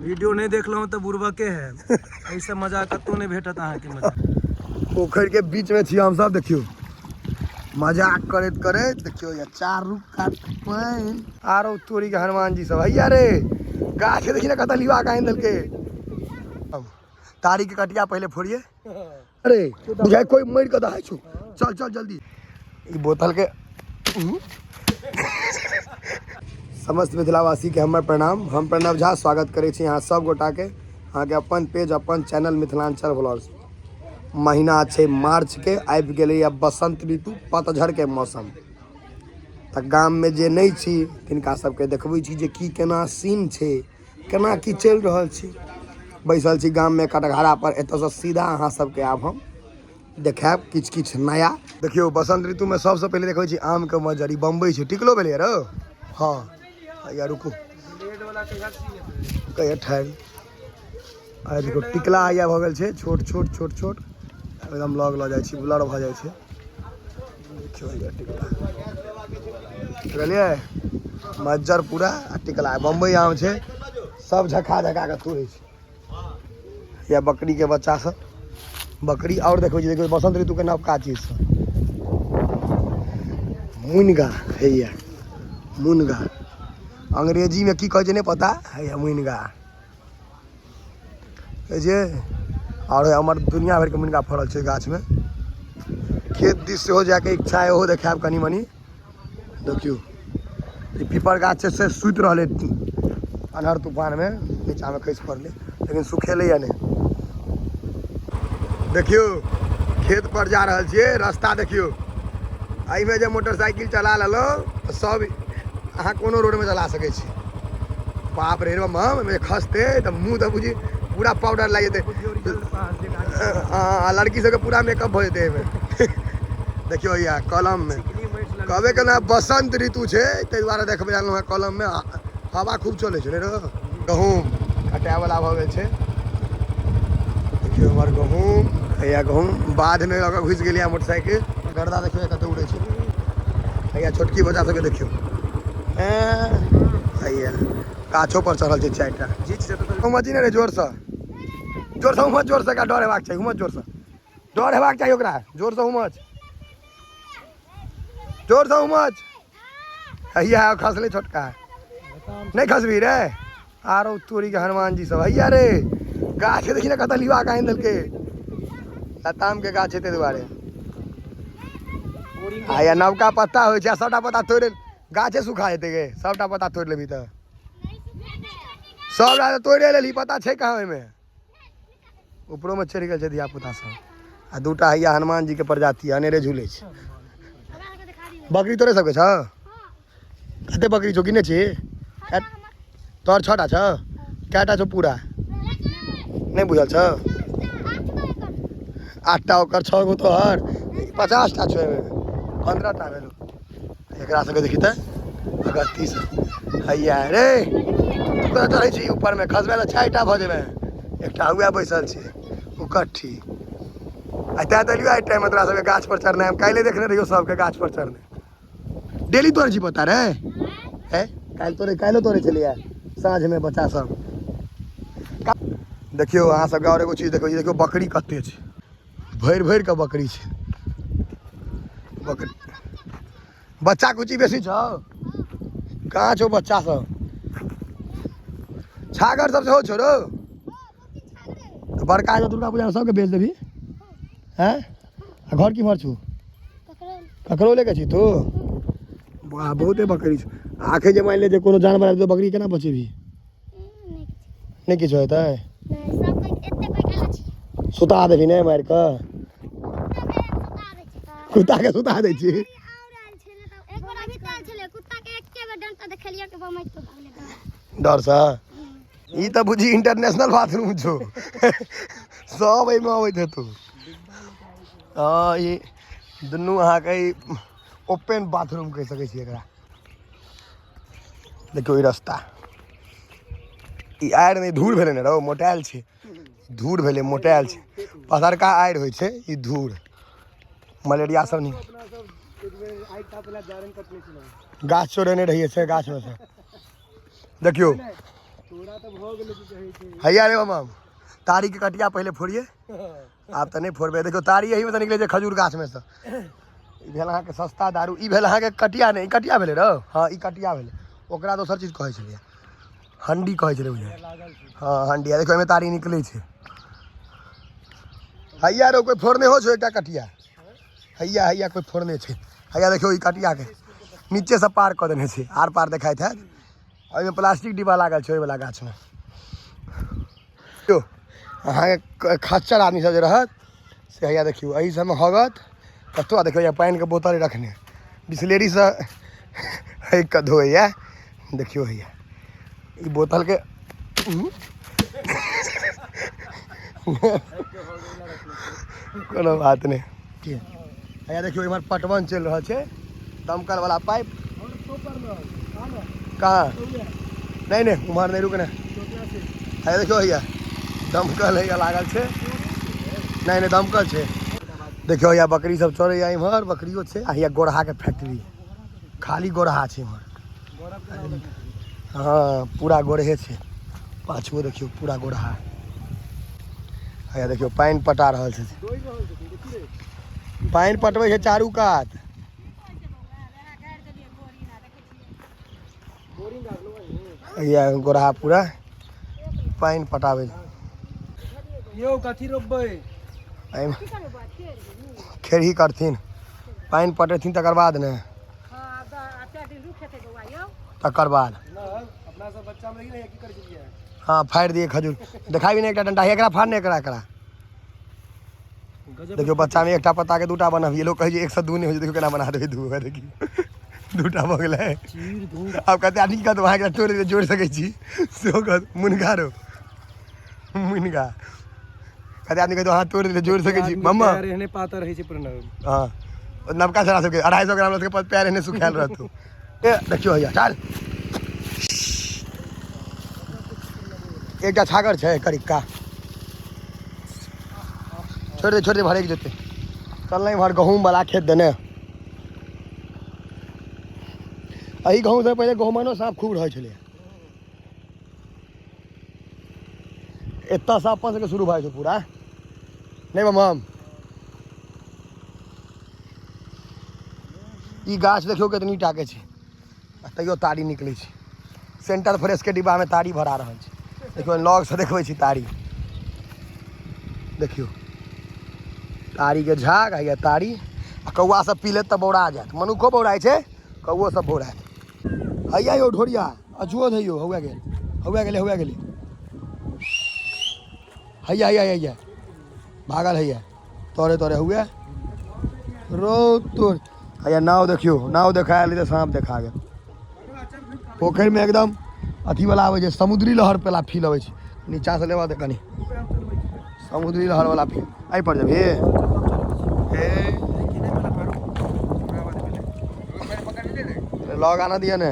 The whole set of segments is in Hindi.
वीडियो नहीं देख लो तो बुरबा के है ऐसे मजा कतो नहीं भेटत अहाँ के मजा। पोखर के बीच में छी हम सब, देखियो मजाक करत करत देखियो या 4 रुख काट पाइन आरो तोरी के हनुमान जी सब हैया रे गाछ देखी ना कत लिवा का दल के। तारी के कटिया पहले फोड़िए। अरे बुझाई कोई मर के दहाई छु, चल चल जल्दी ई बोतल के। समस्त मिथिलावासी के हमर प्रणाम। हम प्रणव झा स्वागत करे छी यहाँ सब गोटा के अहाँ के अपन पेज अपन चैनल मिथिलांचल व्लॉग्स। महीना छै मार्च के, आबि गेलै अब बसंत ऋतु, पतझड़ के मौसम। तऽ गाम में जे नहीं छी तिनका सबके देखबै छी जे की केना सीन छै, केना की चलि रहल छै। बैसल छी गाम में कटघारा पर, एतऽ से सीधा अहाँ सबके आब हम देखाब किछ किछ नया। देखियो बसंत ऋतु में सबसे पहले देखबै छी आम के मजरी बम्बई छै, टिकलो भेलै रो। हाँ या रुकू कहिया ठाड़ आ देखो टिकला आया भऽ गेल छै, छोट छोट छोट छोट एकदम लग ल जाइ छी, ब्लर भऽ जाइ छै। देखियो या टिकला बुझलियै मज्जर पूरा आ टिकला बम्बई आम छै, सब झका झका के तोड़े छै। या बकरी के बच्चा सब बकरी। और देखो जी देखो बसंत ऋतु के नवका चीज सब मुनगा है, या मुनगा अंग्रेजी में की कहै छै नहीं पता है, या मुनगा जे। और हमर दुनिया भर के मुनगा फड़ल छै गाछ में। खेत दिस से हो जाके इच्छा है ओहो देखाब कनी मनी। देखियो पीपर गाछ से सुति रहले अन्हर तूफान में, नीचा में खसि पड़ले लेकिन सुखेले या नहीं। देखियो खेत पर जा रहल छियै, रास्ता देखियो एहि में जे मोटरसाइकिल चला लेलो सब अहाँ कोनो रोड में चला सकै छी। बाप रे बम में खसते तो मुँह तो बुझी पूरा पाउडर लाग जेतै। लड़की सबके पूरा मेकअप हो जेतै एहिमे। देखियो या कलम में कहबे के ना बसंत ऋतु छै, ताहि दुआरे देखबै आनलहुँ कलम में हवा खूब चलै छै रे। गहूँम कटाए वाला भऽ गेल छै, देखियो हमर गहूँम या गहूँम बाध में लऽ कऽ घुसि गेल या मोटरसाइकिल। गर्दा देखियो कतऽ उड़ै छै या छोटकी बच्चा सबके देखियो हैया गाछो पर चढ़ल छै 4टा। हुमच नहीं रे जोर से हुमच, जोर से का डर हेबाक चाहिए, हुमच जोर से डर हेबाक चाहिए ओकरा, जोर से हुमच जोर से हुमच। हैया खसले छोटका नहीं खसबी रे आरो तोरी के हनुमान जी सब हैया रे गाछ देखी ना कत लिवा का दल के लताम के गाछ हेतै दुआरे। आ या नवका पत्ता होइ छै, सबटा पत्ता तोड़े गाछे सुखा जेतै गे, सबटा पत्ता तोड़ लेबी तऽ सबटा तऽ तोड़े लेली, पता छै कहाँ ओहिमे ऊपरो में चढ़ि गेल छै धिया पुता सब। आ 2टा हैया हनुमान जी के प्रजाति अनेरे झूले छै। बकरी तोरे सबके छौ, कते बकरी छौ गिने छी तोहर 6टा छौ, कएटा छौ पूरा नहीं बुझल छौ। 8टा ओकर 6 गो तोहर 50टा छौ, 15टा भेलो। एकरा सबके देखी तऽ 31 हैया रे तोरा चढ़ै छी ऊपर में, खसबै तऽ 4टा भऽ जेबै। एकटा हुए बैसल छै उकट्ठी आ तैं देलियो आइ टाइम तोरा सबके गाछ पर चढ़नाइ। हम काल्हि देखने रहियो सबके गाछ पर चढ़ने, डेली तोड़े छी पता रे है। काल्हि तोड़े छलियै साँझ में बच्चा सब। देखियो अहाँ सबके और एगो चीज देखियो, देखियो बकरी कते छै, भरि भरि के बकरी छै। बकरी बच्चा कुची बेसी छौ, कहाँ छौ बच्चा सब। छागर सब सेहो छौ रो, बड़का जो दुर्गा पूजा में सबके बेच देबी हैं। घर की मर छू ककरो लेके छी तू, वाह बहुते बकरी छौ। आखे जे मान ले जे कोनो जानवर आबि तो बकरी केना बचेबी, नहीं किछो हेतै सुता देबी नहीं मारि कऽ, कुत्ता के सुता दै छी। डर से ई तऽ बुझी इंटरनेशनल बाथरूम छौ सब एहिमे अबैत हेतौ। हाँ ई दुनू अहाँके ओपन बाथरूम कहि सकै छी एकरा। देखियो ई रास्ता, ई आड़ि नहीं धूर भेलै ने रौ, मोटायल छै धूर भेलै मोटायल छै। पतरका आड़ि होइ छै, ई धूर मलेरिया सब नहीं। गाछ चोरेने रहिए से गाछ में से देखियो हैया रे मामा तारी के कटिया पहले फोड़िए आप तो नहीं फोड़बे। देखो तारी यही में से निकले खजूर गाछ में से ई भेल अहाँके सस्ता दारू ई भेल अहाँके कटिया नहीं कटिया भेले रहो। हाँ ई कटिया भेले ओकरा दोसर चीज कहै छलिए हंडी कहै छलै बुझे। हाँ हंडी देखो एहिमे तारी निकले छै। हैया रो कोई फोड़ने हो छो एकटा कटिया हैया हैया कोई फोड़ने छै। हैया देखियो ई कटिया के नीचे से पार कऽ देने छै आर पार देखाइत हैत। ओहिमे प्लास्टिक डिब्बा लागल छै ओहिवला गाछमे। यो अहाँके खच्चर आदमी सब जे रहत से हैया देखियो एहि सबमे हगत कतौ देखियो या पानि के बोतल रखने बिसलेरी से है कधो हैया देखियो हैया ई बोतल के कोनो बात नहीं। हैया देखियो इमहर पटवन चल रहा है दमकल वाला पाइप कहाँ नहीं नहीं उम्हर नहीं रुकने। हैया देखियो हैया दमकल हैया लागल छै नहीं नहीं दमकल छै। देखियो हैया बकरी सब चरे या इमहर बकरियो छै। हैया गोरहा के फैक्ट्री खाली गोरहा छै इमहर। हाँ पूरा गोरहे छै पाछुओ देखियो पूरा गोरहा। हैया देखियो पानि पटा रहल छै पानि पटबै छै चारू कात। हैया गोरहा पूरा पानि पटाबै यो कथी रोपबै खेड़ी करथिन पानि पटेथिन तकर बाद ने तकर बाद हाँ फाड़ि दिए खजूर देखाबी ने एकटा डंडा एकरा फाड़ने एकरा एकरा देखियो बच्चा में एकटा पत्ता के दूटा बनबिए लोग कहै छै 102 नहीं हो देखियो केना बना देबै दू देखियो दूटा भऽ गेलै। आब कते आदमी कहत वहाँ के तोड़ जोड़ सकै छी सेहो कहत मुनगा रो मुनगा कते आदमी कहत वहाँ तोड़ जोड़ सकै छी मम्मा रहने पाता रहै छै प्रणव। हाँ नवका छड़ा सबके 250 ग्राम के पैर एहने सुखायल रहतौ। देखियो हैया चल एकटा छागर छै करिक्का छोड़ दे भरेक जेतै चल नहीं भर गहूँम वाला खेत देने अही गहूँ से पहले गहुमानो साफ खूब रहै छलै एतऽ से अपन सबके शुरू भए छै पूरा नहीं मम ई गाछ देखियो कितनी टाके छै तैयो तारी निकले छै। सेंटर फ्रेश के डिब्बा में तारी भरा रहल छै देखियो लॉग से देखबै छी तारी देखियो तारी के झाग या तारी कौआ सब पी लेत तऽ बौरा जायत मनुखो बौराइ छै कौओ सब बौराइत। हैया यो ढोरिया अजुओ धैयो हुआ गेले हैया हैया भागल हैया तोरे हुए रो तोर हैया नाव देखियो नाव देखायल सांप देखा गेल पोखरि में एकदम अथी वाला आबै छै समुद्री लहर पेला फील अबै छै नीचा से लेवा दे कनी समुद्री लहर वाला फील आई पर जब लॉग आना दिया ने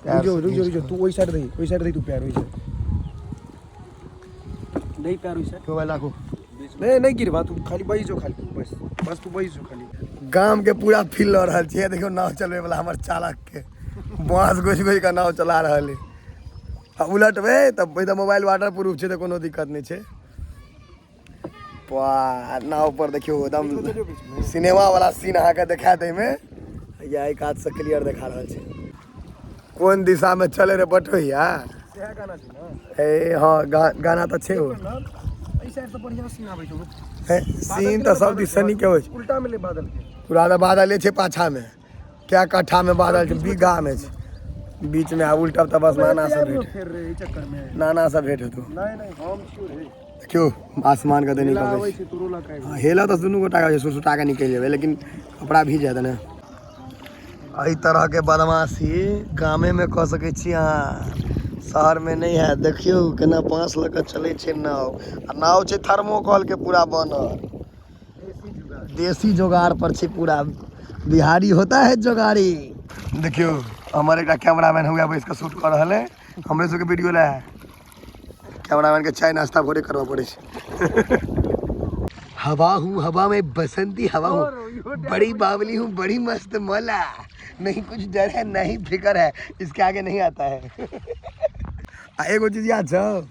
रुक तू ओई साइड दे तू पैर ओई साइड नहीं पैर ओई साइड मोबाइल रखो नहीं गिरवा तू खाली बैस जो खाली बस तू बैस जो खाली। गांव के पूरा फील लऽ रहल छै देखियो नाव चलबे वाला हमर चालक के बांस गोछ के नाव चला रहल है उलटबे तब मोबाइल वाटर प्रूफ छै तऽ कोनो दिक्कत नहीं छै। वाह नाव पर देखियो एकदम सिनेमा वाला सीन अहाँके देखा दे में या एक हाथ से क्लियर देखा रहल छै कोन दिशा में चले रे बटोहिया गाना छै ना ए हाँ गाना तो छै हो ई साइड से बढ़िया सीन आबै छै सीन तो सब दिस सनी के होइ छै उल्टा में ले बादल के पूरा बादल छै पाछा में क्या कट्ठा में बादल छै बीघा में छै बीच में आब उल्टा तो बस नाना से भेट फिर रे चक्कर में नाना से भेट हेतौ नहीं हम श्योर है देखियो आसमान का देनी का आबै छै तोरो लगा हेला तो दुनू गोटा के सुसुटा के निकल जेबै लेकिन कपड़ा भीज जात ने एहि तरह के बदमाशी गामे में कह सकै छी अहाँ शहर में नहीं है। देखियो केना बांस लऽ के चलै छै नाव आ नाव छै थर्मोकोल के पूरा बनल देसी जोगाड़ पर छै पूरा बिहारी होता है जोगाड़ी। देखियो हमारे एक कैमरामैन हुआ बैस के शूट कर रहा है हमरे सबके वीडियो ला कैमरामैन के चाय नाश्ता भोरे करवा पड़े हवा हूँ हवा में बसंती हवा हूँ बड़ी बावली हूँ बड़ी मस्त मौला नहीं कुछ डर है नहीं फिक्र है इसके आगे नहीं आता है एगो चीज याद छौ,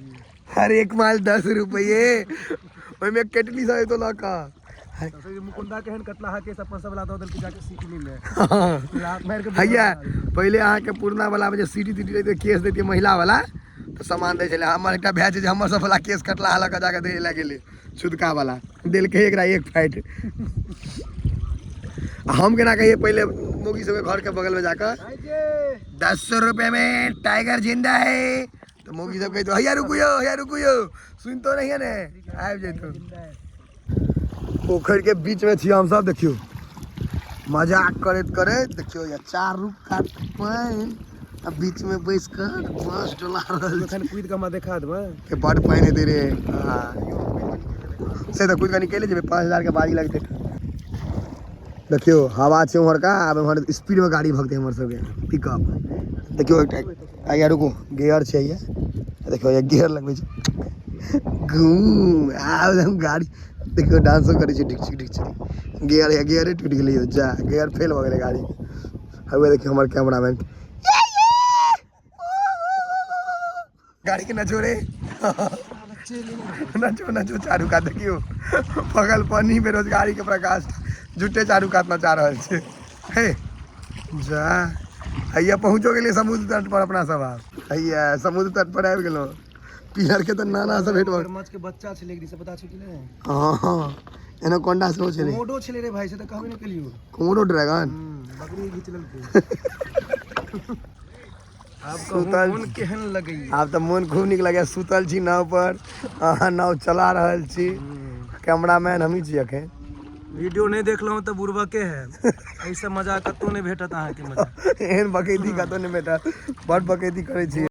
हर एक माल 10 रुपये, ओइमे केटली सब तो लका सबसे मुकुंदा केहन कतला हा के अपन सब ला दो दल के जाके सीख ली ले लात मार के भैया पहले अहाँ के पुरना वाला में जे सीटी तीटी लेते केस देती महिला वाला तो सामान दे चले। हमर एकटा भैया छै जे हमर सब वाला केस कटला हाल का जाके दे ला गेले छुदका वाला देल के एकरा एक फाइट। हम केना कहिए पहले मोगी सब घर के बगल में जाकर 10 रुपए में टाइगर जिंदा है तो मोगी सब कहते हैया रुकियो सुन तो नहीं है ने आबि जइतो। पोखर के बीच में छी हम सब, देखियो मजाक करत करत देखियो या 4 रुख काट पाइन अब बीच में बैस कर बस डोला रहल एखन कूद के हमरा देखा देबै के बड़ पाइन दे रे। हां से तो कूद के निकले जेबे 5000 के बाजी लगते। देखियो हवा छै उमहर का, अब हमर स्पीड में गाड़ी भगते हमर सब के पिकअप। देखियो एकटा आया रुको गियर छै ये, देखियो ये गियर लगबै छै घूम आब हम गाड़ी देखियो डांसो करे छै ढिक गियर टूट गेलै जा गियर फेल भ गेलै गाड़ी। हवे देखियो हमर कैमरामैन गाड़ी के नचो रे नचो चारू का देखियो बगल पानी बेरोजगारी के प्रकाश झूठे चारू कात नचा रहल छै। हे जा हैया पहुँचो गेलिए समुद्र तट पर अपना सब। हैया समुद्र तट पर आबि गेलो, पिलर के तो नाना सब भेट मछ के बच्चा छले से पता छै कि नै? हां एनाकोंडा सेहो छले, कोमोडो छले रे भाई से त कहबे नै केलियो। कोमोडो ड्रैगन बकरी घिच लेलकै। आपका मन केहन लगैया? आब तो मन खूब निक लगे, सुतल छी नाव पर, अहाँ नाव चला रहल छी, कैमरामैन हमही छी अखन। वीडियो नहीं देखलहुँ तऽ बुढ़वा के है ऐसे मजा कतौ नहीं भेटत अहाँ के मजा। एहन बकैती कतौ नहीं भेटत, बड़ बकैती करे छी।